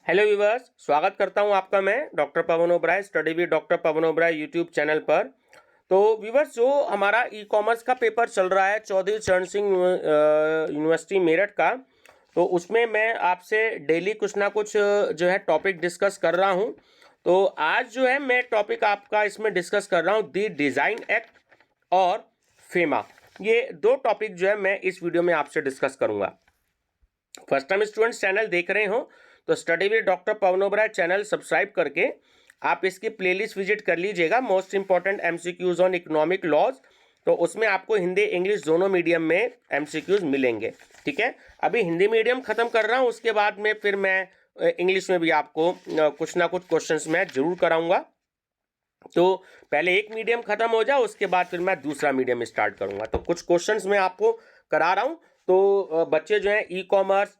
Hello viewers, स्वागत करता हूं आपका मैं doctor Pawan Oberoi study with doctor Pawan Oberoi YouTube channel पर। तो व्यूवर्स, जो हमारा ई कॉमर्स का पेपर चल रहा है चौधरी चरण सिंह यूनिवर्सिटी मेरठ का, तो उसमें मैं आपसे डेली कुछ ना कुछ जो है टॉपिक डिस्कस कर रहा हूं। तो आज जो है मैं टॉपिक आपका इसमें डिस्कस कर रहा हूं दी डिज़ाइन एक्ट और फेमा। ये दो टॉपिक जो है मैं इस वीडियो में आपसे डिस्कस करूंगा। फर्स्ट टाइम स्टूडेंट्स चैनल देख रहे हो तो study with doctor Pawan Oberoi channel subscribe करके आप इसकी प्लेलिस्ट विजिट कर लीजिएगा। Most important MCQs on economic laws, तो उसमें आपको हिंदी इंग्लिश दोनों मीडियम में एमसीक्यूज मिलेंगे। ठीक है, अभी हिंदी मीडियम खत्म कर रहा हूँ, उसके बाद में फिर मैं इंग्लिश में भी आपको कुछ ना कुछ क्वेश्चंस मैं जरूर कराऊंगा। तो पहले एक मीडियम खत्म हो जाए, उसके बाद फिर मैं दूसरा मीडियम स्टार्ट करूंगा। तो कुछ क्वेश्चंस मैं आपको करा रहा हूं। तो बच्चे जो है e commerce,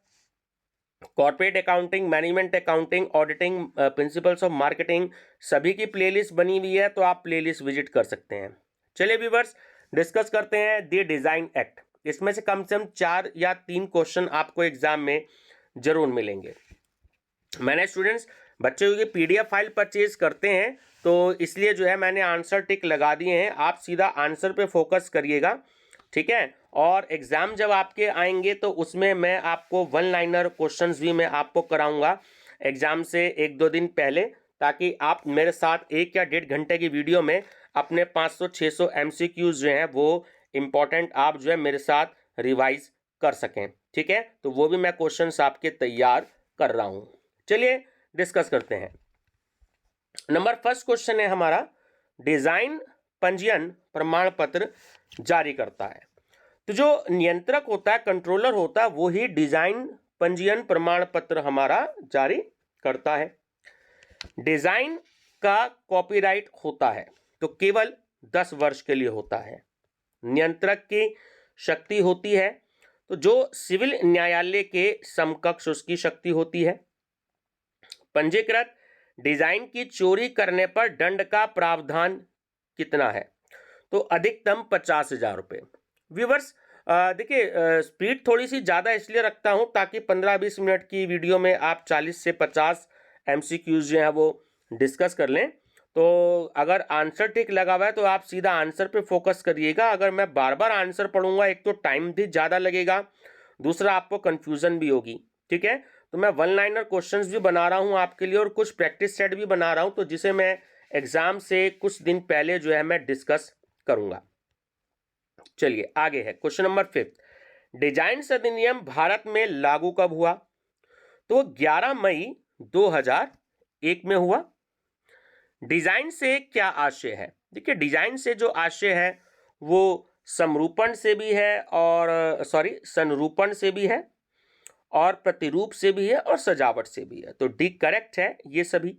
corporate accounting, management accounting, auditing, principles of marketing, सभी की प्लेलिस्ट बनी हुई है, तो आप प्लेलिस्ट विजिट कर सकते हैं। चलिए व्यूअर्स, डिस्कस करते हैं दी डिज़ाइन एक्ट। इसमें से कम 4 या 3 क्वेश्चन आपको एग्जाम में जरूर मिलेंगे। मैंने स्टूडेंट्स बच्चों की पीडीएफ फाइल परचेज करते हैं, तो इसलिए जो है मैंने आंसर टिक लगा दिए हैं। आप सीधा आंसर पे फोकस करिएगा, ठीक है। और एग्ज़ाम जब आपके आएंगे तो उसमें मैं आपको वन लाइनर क्वेश्चंस भी मैं आपको कराऊंगा एग्ज़ाम से 1-2 दिन पहले, ताकि आप मेरे साथ 1 या 1.5 घंटे की वीडियो में अपने 500-600 एमसीक्यूज जो हैं वो इम्पॉर्टेंट आप जो है मेरे साथ रिवाइज कर सकें। ठीक है, तो वो भी मैं क्वेश्चंस आपके तैयार कर रहा हूँ। चलिए डिस्कस करते हैं। नंबर फर्स्ट क्वेश्चन है हमारा, डिजाइन पंजीयन प्रमाण पत्र जारी करता है। तो जो नियंत्रक होता है, कंट्रोलर होता है, वो ही डिजाइन पंजीयन प्रमाण पत्र हमारा जारी करता है। डिजाइन का कॉपीराइट होता है तो केवल 10 वर्ष के लिए होता है। नियंत्रक की शक्ति होती है तो जो सिविल न्यायालय के समकक्ष उसकी शक्ति होती है। पंजीकृत डिजाइन की चोरी करने पर दंड का प्रावधान कितना है? तो अधिकतम 50,000 रुपये। व्यूवर्स, देखिए, स्पीड थोड़ी सी ज़्यादा इसलिए रखता हूँ ताकि 15-20 मिनट की वीडियो में आप 40 से 50 एमसीक्यूज जो हैं वो डिस्कस कर लें। तो अगर आंसर टिक लगा हुआ है तो आप सीधा आंसर पे फोकस करिएगा। अगर मैं बार बार आंसर पढ़ूंगा, एक तो टाइम भी ज़्यादा लगेगा, दूसरा आपको कन्फ्यूज़न भी होगी। ठीक है, तो मैं वन लाइनर क्वेश्चंस भी बना रहा हूँ आपके लिए और कुछ प्रैक्टिस सेट भी बना रहा हूँ, तो जिसे मैं एग्जाम से कुछ दिन पहले जो है मैं डिस्कस करूंगा। चलिए आगे है क्वेश्चन नंबर 5। डिजाइन अधिनियम भारत में लागू कब हुआ? तो 11 मई 2001 में हुआ। डिजाइन से क्या आशय है? देखिए, डिजाइन से जो आशय है वो समरूपण से भी है और संरूपण से भी है और प्रतिरूप से भी है और सजावट से भी है। तो डी करेक्ट है ये सभी।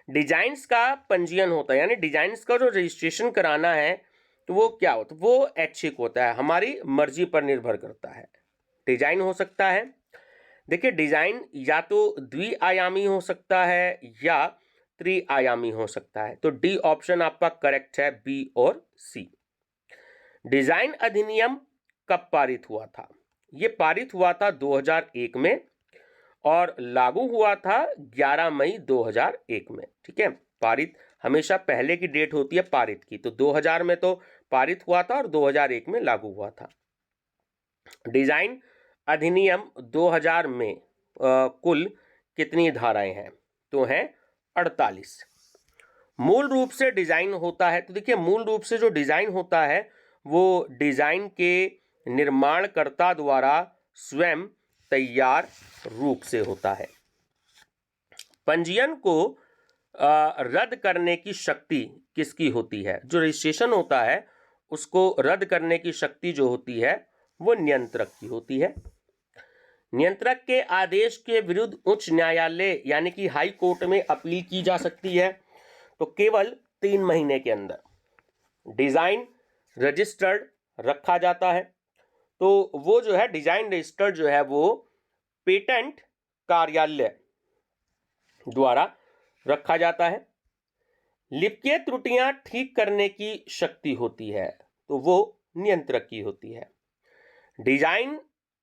डिजाइन्स का पंजीयन होता है, यानी डिजाइन्स का जो रजिस्ट्रेशन कराना है तो वो क्या होता है? वो ऐच्छिक होता है, हमारी मर्जी पर निर्भर करता है। डिजाइन हो सकता है, देखिए डिजाइन या तो द्विआयामी हो सकता है या त्रिआयामी हो सकता है। तो डी ऑप्शन आपका करेक्ट है, बी और सी। डिजाइन अधिनियम कब पारित हुआ था? ये पारित हुआ था 2001 में और लागू हुआ था 11 मई 2001 में। ठीक है, पारित हमेशा पहले की डेट होती है पारित की, तो 2000 में तो पारित हुआ था और 2001 में लागू हुआ था। डिजाइन अधिनियम 2000 में कुल कितनी धाराएं हैं? तो हैं 48। मूल रूप से डिजाइन होता है, तो देखिए मूल रूप से जो डिजाइन होता है वो डिजाइन के निर्माणकर्ता द्वारा स्वयं तैयार रूप से होता है। पंजीयन को रद्द करने की शक्ति किसकी होती है? जो रजिस्ट्रेशन होता है उसको रद्द करने की शक्ति जो होती है वो नियंत्रक की होती है। नियंत्रक के आदेश के विरुद्ध उच्च न्यायालय यानी कि हाई कोर्ट में अपील की जा सकती है, तो केवल 3 महीने के अंदर। डिजाइन रजिस्टर्ड रखा जाता है, तो वो जो है डिजाइन रजिस्टर्ड जो है वो पेटेंट कार्यालय द्वारा रखा जाता है। लिप्य त्रुटियां ठीक करने की शक्ति होती है, तो वो नियंत्रक की होती है। डिजाइन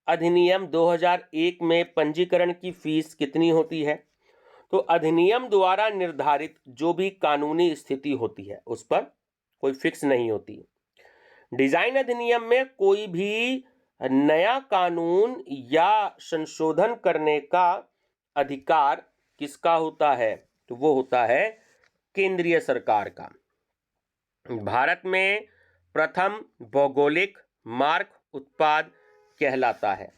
अधिनियम 2001 में पंजीकरण की फीस कितनी होती है? तो अधिनियम द्वारा निर्धारित जो भी कानूनी स्थिति होती है उस पर कोई फिक्स नहीं होती। डिजाइन अधिनियम में कोई भी नया कानून या संशोधन करने का अधिकार किसका होता है? तो वो होता है केंद्रीय सरकार का। भारत में प्रथम भौगोलिक मार्क उत्पाद कहलाता है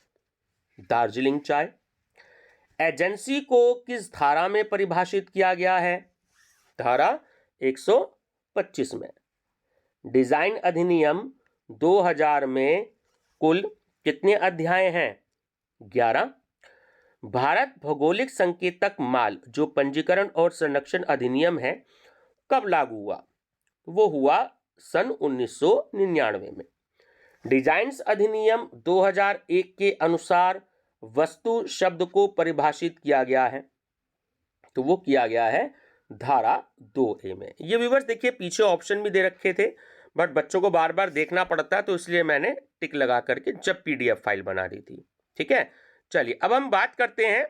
दार्जिलिंग चाय। एजेंसी को किस धारा में परिभाषित किया गया है? धारा 125 में। डिजाइन अधिनियम 2000 में कुल कितने अध्याय हैं? 11। भारत भौगोलिक संकेतक माल जो पंजीकरण और संरक्षण अधिनियम है कब लागू हुआ? वो हुआ सन 1999 में। डिजाइन्स अधिनियम 2001 के अनुसार वस्तु शब्द को परिभाषित किया गया है, तो वो किया गया है धारा 2A में। ये व्यूअर्स देखिए पीछे ऑप्शन भी दे रखे थे बट बच्चों को बार बार देखना पड़ता है तो इसलिए मैंने टिक लगा करके जब PDF फाइल बना दी थी। ठीक है, चलिए अब हम बात करते हैं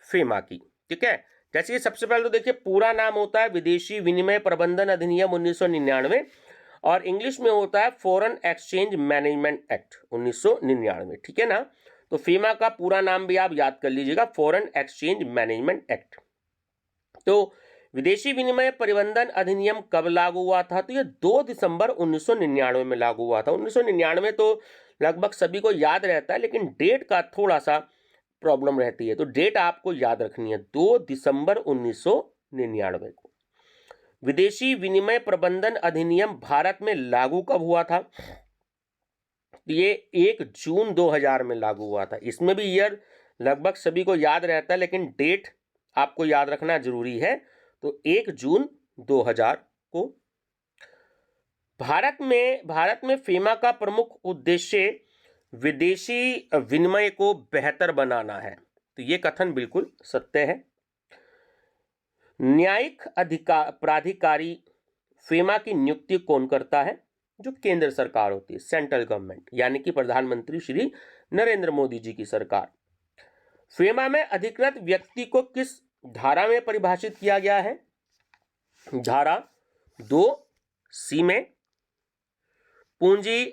फेमा की। ठीक है, जैसे सबसे पहले तो देखिए पूरा नाम होता है विदेशी विनिमय प्रबंधन अधिनियम 1999 और इंग्लिश में होता है फॉरेन एक्सचेंज मैनेजमेंट एक्ट 1999। ठीक है ना, तो फेमा का पूरा नाम भी आप याद कर लीजिएगा, फॉरेन एक्सचेंज मैनेजमेंट एक्ट। तो विदेशी विनिमय प्रबंधन अधिनियम कब लागू हुआ था? तो ये 2 दिसंबर 1999 में लागू हुआ था। 1999 तो लगभग सभी को याद रहता है लेकिन डेट का थोड़ा सा प्रॉब्लम रहती है, तो डेट आपको याद रखनी है 2 दिसंबर 1999 को। विदेशी विनिमय प्रबंधन अधिनियम भारत में लागू कब हुआ था? ये 1 जून 2000 में लागू हुआ था। इसमें भी ईयर लगभग सभी को याद रहता है लेकिन डेट आपको याद रखना जरूरी है, तो 1 जून 2000 को। भारत में फेमा का प्रमुख उद्देश्य विदेशी विनिमय को बेहतर बनाना है, तो ये कथन बिल्कुल सत्य है। न्यायिक प्राधिकारी फेमा की नियुक्ति कौन करता है? जो केंद्र सरकार होती है, सेंट्रल गवर्नमेंट, यानी कि प्रधानमंत्री श्री नरेंद्र मोदी जी की सरकार। फेमा में अधिकृत व्यक्ति को किस धारा में परिभाषित किया गया है? धारा 2C में। पूंजी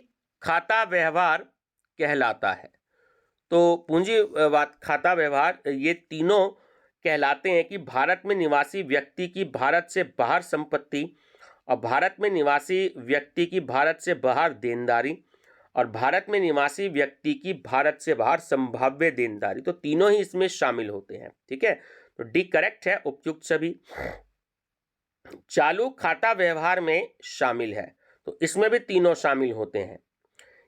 खाता व्यवहार कहलाता है, तो पूंजी खाता व्यवहार ये तीनों कहलाते हैं कि भारत में निवासी व्यक्ति की भारत से बाहर संपत्ति और भारत में निवासी व्यक्ति की भारत से बाहर देनदारी और भारत में निवासी व्यक्ति की भारत से बाहर संभाव्य देनदारी, तो तीनों ही इसमें शामिल होते हैं। ठीक है, तो डी करेक्ट है, उपयुक्त सभी। चालू खाता व्यवहार में शामिल है, तो इसमें भी तीनों शामिल होते हैं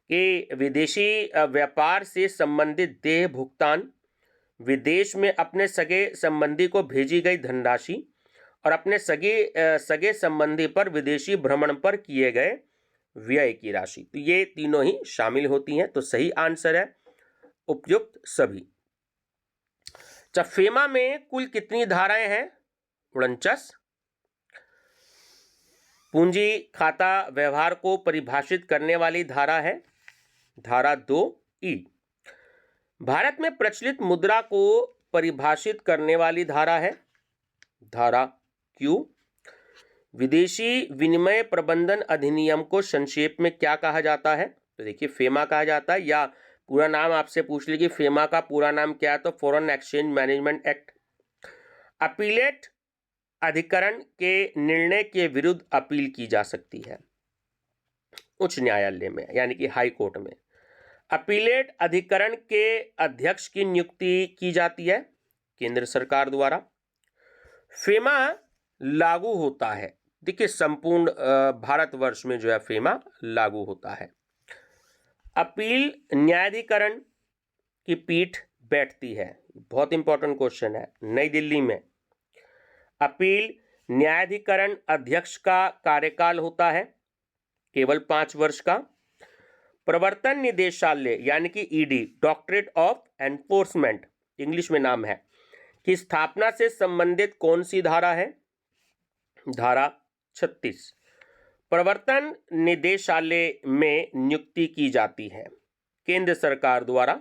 कि विदेशी व्यापार से संबंधित देय भुगतान, विदेश में अपने सगे संबंधी को भेजी गई धनराशि और अपने सगे संबंधी पर विदेशी भ्रमण पर किए गए व्यय की राशि, तो ये तीनों ही शामिल होती हैं, तो सही आंसर है उपयुक्त सभी। अच्छा, फेमा में कुल कितनी धाराएं हैं? 49। पूंजी खाता व्यवहार को परिभाषित करने वाली धारा है धारा 2E। भारत में प्रचलित मुद्रा को परिभाषित करने वाली धारा है धारा Q। विदेशी विनिमय प्रबंधन अधिनियम को संक्षेप में क्या कहा जाता है? तो देखिए फेमा कहा जाता है, या पूरा नाम आपसे पूछ लीजिए फेमा का पूरा नाम क्या है, तो foreign exchange management act. Appellate अधिकरण के निर्णय के विरुद्ध अपील की जा सकती है उच्च न्यायालय में, यानी कि हाई कोर्ट में। अपीलेट अधिकरण के अध्यक्ष की नियुक्ति की जाती है केंद्र सरकार द्वारा। फेमा लागू होता है, देखिए संपूर्ण भारतवर्ष में जो है फेमा लागू होता है। अपील न्यायाधिकरण की पीठ बैठती है, बहुत इंपॉर्टेंट क्वेश्चन है, नई दिल्ली में। अपील न्यायाधिकरण अध्यक्ष का कार्यकाल होता है केवल 5 वर्ष का। प्रवर्तन निदेशालय यानी कि ED, directorate of enforcement English में नाम है, की स्थापना से संबंधित कौन सी धारा है? धारा 36। प्रवर्तन निदेशालय में नियुक्ति की जाती है केंद्र सरकार द्वारा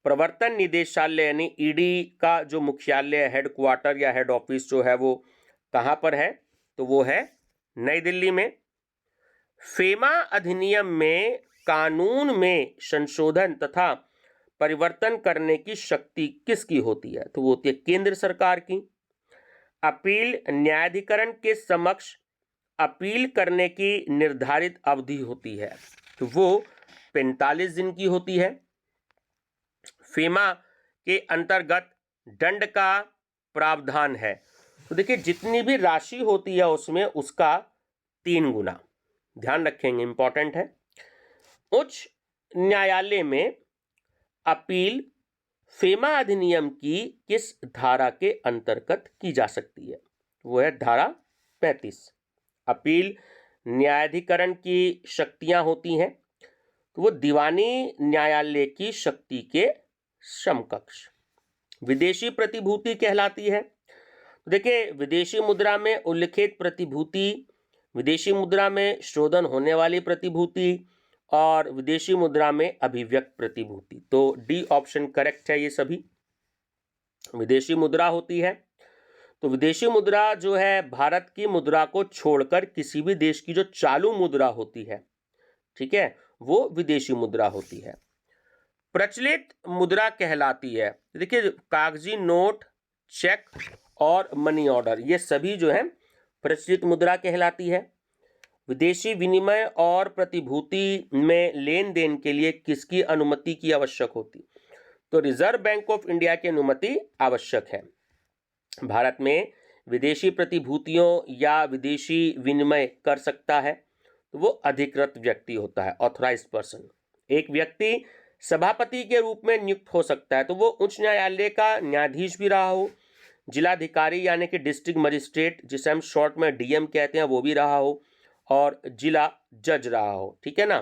प्रवर्तन निदेशालय यानी ईडी का जो मुख्यालय, हेड क्वार्टर या हेड ऑफिस जो है वो कहाँ पर है? तो वो है नई दिल्ली में। फेमा अधिनियम में कानून में संशोधन तथा परिवर्तन करने की शक्ति किसकी होती है? तो वो होती है केंद्र सरकार की। अपील न्यायाधिकरण के समक्ष अपील करने की निर्धारित अवधि होती है, तो वो 45 दिन की होती है। फेमा के अंतर्गत दंड का प्रावधान है। तो देखिए जितनी भी राशि होती है उसमें उसका 3 गुना, ध्यान रखेंगे, इंपॉर्टेंट है। उच्च न्यायालय में अपील फेमा अधिनियम की किस धारा के अंतर्गत की जा सकती है? वो है धारा 35। अपील न्यायाधिकरण की शक्तियां होती हैं, तो वो दीवानी न्यायालय की शक्ति के समकक्ष। विदेशी प्रतिभूति कहलाती है। देखिए विदेशी मुद्रा में उल्लिखित प्रतिभूति, विदेशी मुद्रा में शोधन होने वाली प्रतिभूति और विदेशी मुद्रा में अभिव्यक्त प्रतिभूति, तो डी ऑप्शन करेक्ट है। ये सभी विदेशी मुद्रा होती है। तो विदेशी मुद्रा जो है भारत की मुद्रा को छोड़कर किसी भी देश की जो चालू मुद्रा होती है, ठीक है, वो विदेशी मुद्रा होती है। प्रचलित मुद्रा कहलाती है, देखिए कागजी नोट, चेक और मनी ऑर्डर, ये सभी जो है प्रचलित मुद्रा कहलाती है। विदेशी विनिमय और प्रतिभूति में लेन देन के लिए किसकी अनुमति की आवश्यक होती? तो रिजर्व बैंक ऑफ इंडिया की अनुमति आवश्यक है। भारत में विदेशी प्रतिभूतियों या विदेशी विनिमय कर सकता है तो वो अधिकृत व्यक्ति होता है, ऑथराइज्ड पर्सन। एक व्यक्ति सभापति के रूप में नियुक्त हो सकता है, तो वो उच्च न्यायालय का न्यायाधीश भी रहा हो, जिलाधिकारी यानी कि डिस्ट्रिक्ट मजिस्ट्रेट जिसे हम शॉर्ट में डीएम कहते हैं वो भी रहा हो, और जिला जज रहा हो, ठीक है ना।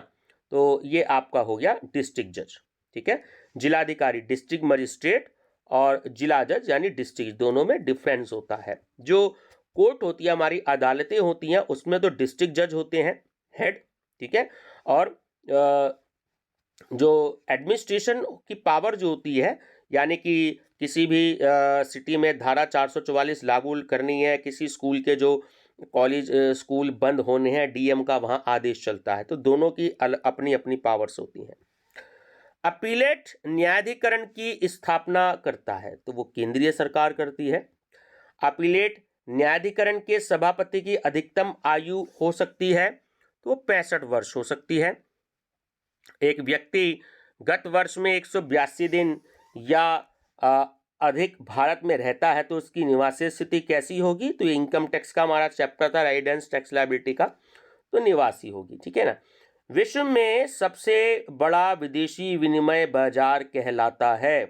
तो ये आपका हो गया डिस्ट्रिक्ट जज, ठीक है। जिलाधिकारी डिस्ट्रिक्ट मजिस्ट्रेट और जिला जज यानी डिस्ट्रिक्ट, दोनों में डिफरेंस होता है। जो कोर्ट होती है, हमारी अदालतें होती हैं, उसमें तो डिस्ट्रिक्ट जज होते हैं हेड, ठीक है। और जो एडमिनिस्ट्रेशन की पावर जो होती है, यानी कि किसी भी सिटी में धारा 444 लागू करनी है, किसी स्कूल के जो कॉलेज स्कूल बंद होने हैं, डीएम का वहाँ आदेश चलता है, तो दोनों की अपनी अपनी पावर्स होती हैं। अपीलेट न्यायाधिकरण की स्थापना करता है, तो वो केंद्रीय सरकार करती है। अपीलेट न्यायाधिकरण के सभापति की अधिकतम आयु हो सकती है, तो वो 65 वर्ष हो सकती है। एक व्यक्ति गत वर्ष में 182 दिन या अधिक भारत में रहता है तो उसकी निवासी स्थिति कैसी होगी? तो ये इनकम टैक्स का हमारा चैप्टर था, रेजिडेंस टैक्स लायबिलिटी का, तो निवासी होगी, ठीक है ना। विश्व में सबसे बड़ा विदेशी विनिमय बाजार कहलाता है,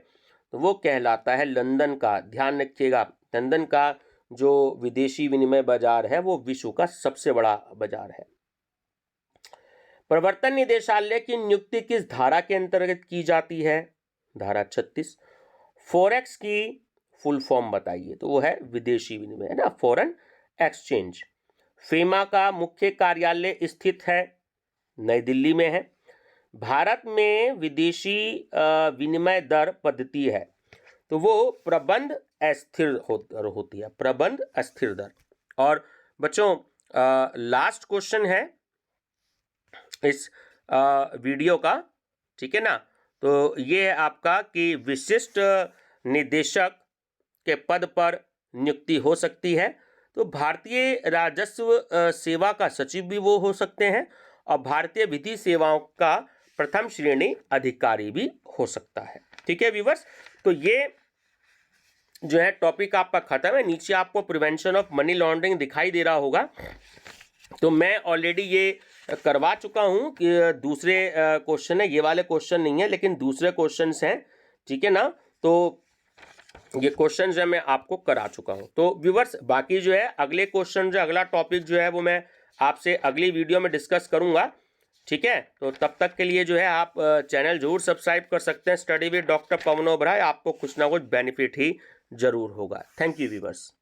तो वो कहलाता है लंदन का। ध्यान रखिएगा, लंदन का जो विदेशी विनिमय बाजार है वो विश्व का सबसे बड़ा बाजार है। प्रवर्तन निदेशालय की नियुक्ति किस धारा के अंतर्गत की जाती है? धारा 36। फॉरेक्स की फुल फॉर्म बताइए, तो वो है विदेशी विनिमय, है ना, फॉरेन एक्सचेंज। फेमा का मुख्य कार्यालय स्थित है नई दिल्ली में है। भारत में विदेशी विनिमय दर पद्धति है, तो वो प्रबंध अस्थिर होती है, प्रबंध अस्थिर दर। और बच्चों लास्ट क्वेश्चन है इस वीडियो का, ठीक है ना। तो ये है आपका कि विशिष्ट निदेशक के पद पर नियुक्ति हो सकती है, तो भारतीय राजस्व सेवा का सचिव भी वो हो सकते हैं, और भारतीय विधि सेवाओं का प्रथम श्रेणी अधिकारी भी हो सकता है, ठीक है व्यूअर्स। तो ये जो है टॉपिक आपका खत्म है। नीचे आपको प्रिवेंशन ऑफ मनी लॉन्ड्रिंग दिखाई दे रहा होगा, तो मैं ऑलरेडी ये करवा चुका हूं कि दूसरे क्वेश्चन है, ये वाले क्वेश्चन नहीं है लेकिन दूसरे क्वेश्चंस हैं, ठीक है ना। तो ये क्वेश्चन जो है मैं आपको करा चुका हूं। तो व्यूअर्स बाकी जो है अगले क्वेश्चन जो अगला टॉपिक जो है वो मैं आपसे अगली वीडियो में डिस्कस करूंगा, ठीक है। तो तब तक के लिए जो है आप चैनल जरूर सब्सक्राइब कर सकते हैं, study with doctor Pawan Oberoi, आपको कुछ ना कुछ बेनिफिट ही जरूर होगा। Thank you viewers.